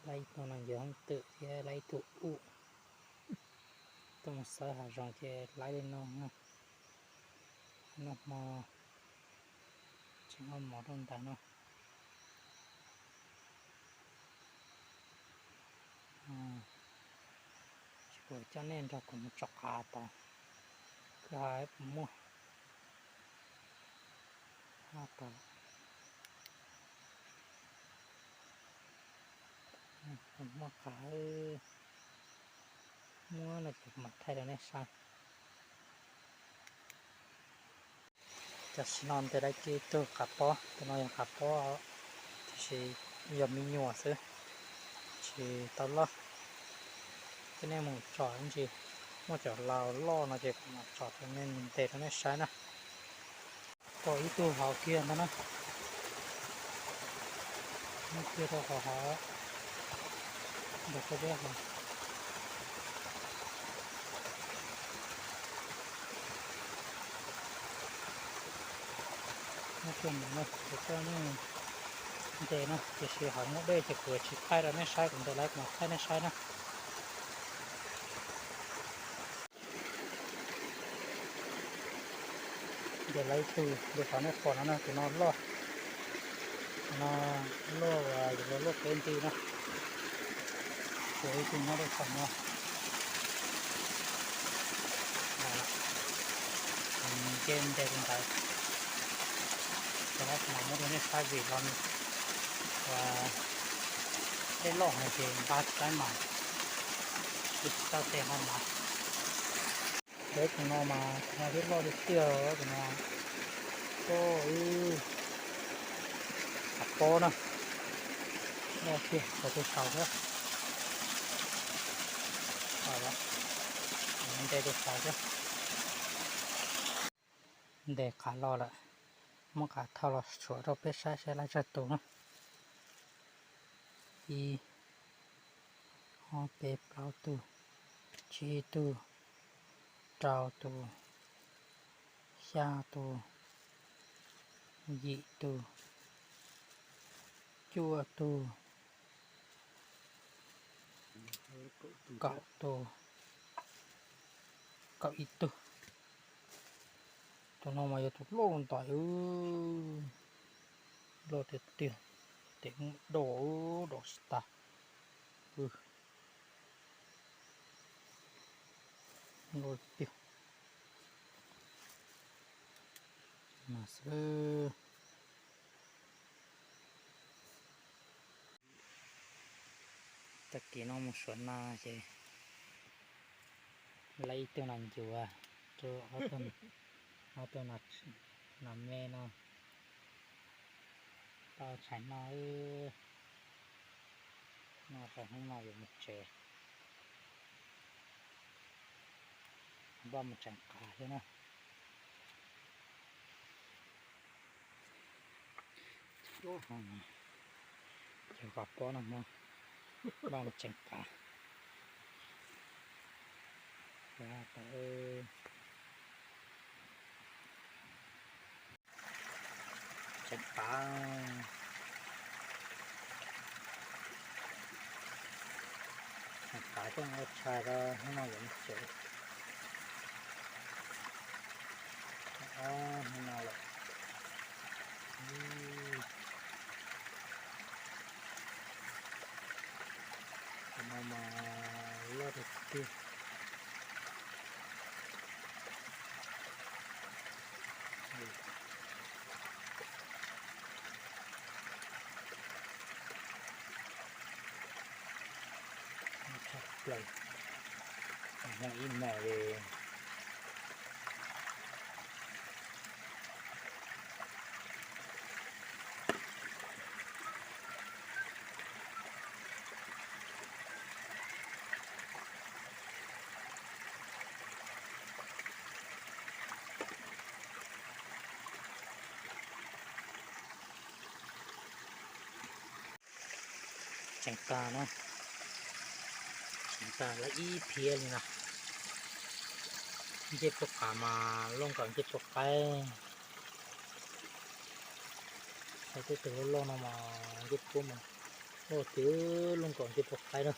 lấy nó là giống tự thì lấy tụ u tôi một sợ hả rồi thì lấy lên nó mà chỉ có một trong tại nó chỉ cho nên cho cũng một chọc hà tao cái hai mua hà tao mua cái mua là chụp mặt thay đó này saoจะนอนแต่ได้กี่ตัวขับปอตัวน้อยขับปอที่ยอมมีหนัวซื้อที่ตลอดที่นี่มึงจอดจริงมึงจอดเราล่อนะเจ็บมาจอดตรงนี้เตะตรงนี้ใช่นะปออีตัวเขาเกียร์นะนะนี่เกียร์ตัวเขาเด็กก็เยอะเลยนี่เกียร์หนึ่งเลยเด็กก็นี่เด็กนะจะเสียหายหมดเลยจะเกิดชิดไข่เราไม่ใช่ผมจะไล่มาไข่ไม่ใช่นะเดี๋ยวไล่คือเดี๋ยวเขาเนี่ยก่อนนะจะนอนรอว่าอยู่รถเป็นทีนะสวยจริงนะได้ฟังเนาะเกมเด็กคนไทยแต่ว่าสมัยนี้ไม่ใช่บีบอลว่าได้ลองในเกมบาสได้มาดิจิตอลเตะมาเด็กของเรามาเรียกว่าดิจิตอลของเราก็ขับโป้นะโอเคขอตัวเสาเถอะเอาละมันได้ตัวเสาเถอะเด็กขาลอละมันขาเท่าเราสวยเราไปใช้ไรจัดตัวนะอีฮอเปเปล่าตัวชีตัวเจ้าตัวชาตัวยีตัวจัวตัวเกาตัวเกาอีตัวน้องมาจะถูกโลงต่อยโลเตียเต็งโดสตาโลเตียมาซื้อตะกี้น้องมาสวนนาใช่ไล่ตัวนั้นอยู่อ่ะตัวเอาตัวนัดนำแม่เนาะตาใช้น้อยน่าจะให้มาอยู่หมดเจบ้ามันจังกาใช่ไหมโอ้โหเกี่ยวกับป้อนนะมั้งบ้ามันจังกาแล้วแต่จังกาช่วงรถชายก็ให้มาอยู่หมดเจให้มาเลยมาลอดตีชัดเลยยังอินแม่เลยจังกาเนาะจังกาและอีเพียเลยนะเจ็บปวดขามาลงก่อนเจ็บปวดไปใช้ตัวลงมาเจ็บปุ๊บมัน โอ้ถือลงก่อนที่ปกไปเนาะ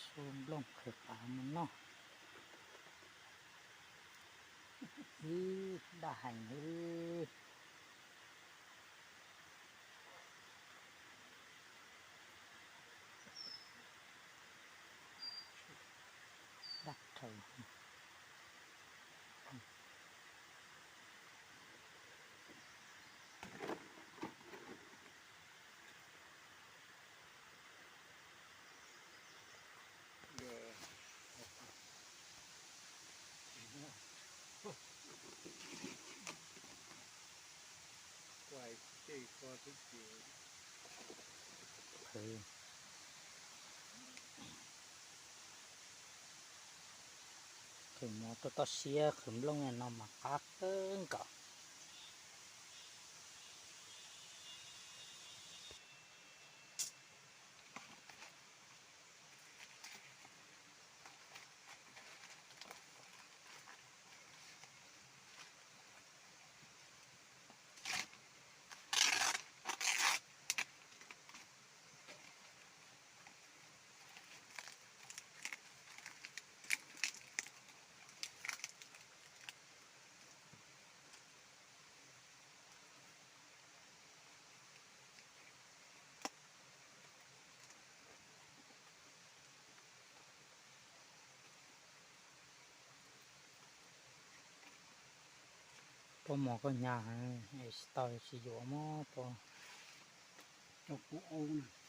ซูมลงเขือป่ามันเนาะได้ดักเถอะไหวเจ๊ก็ทุกที คือคือหมอตัวเสียขึ้นลงเนี่ยนอนมาพักเกินก่อนพอหมอก็ยาไอ้สตอร์สิอยู่มั้งพอ เจ้ากูโอน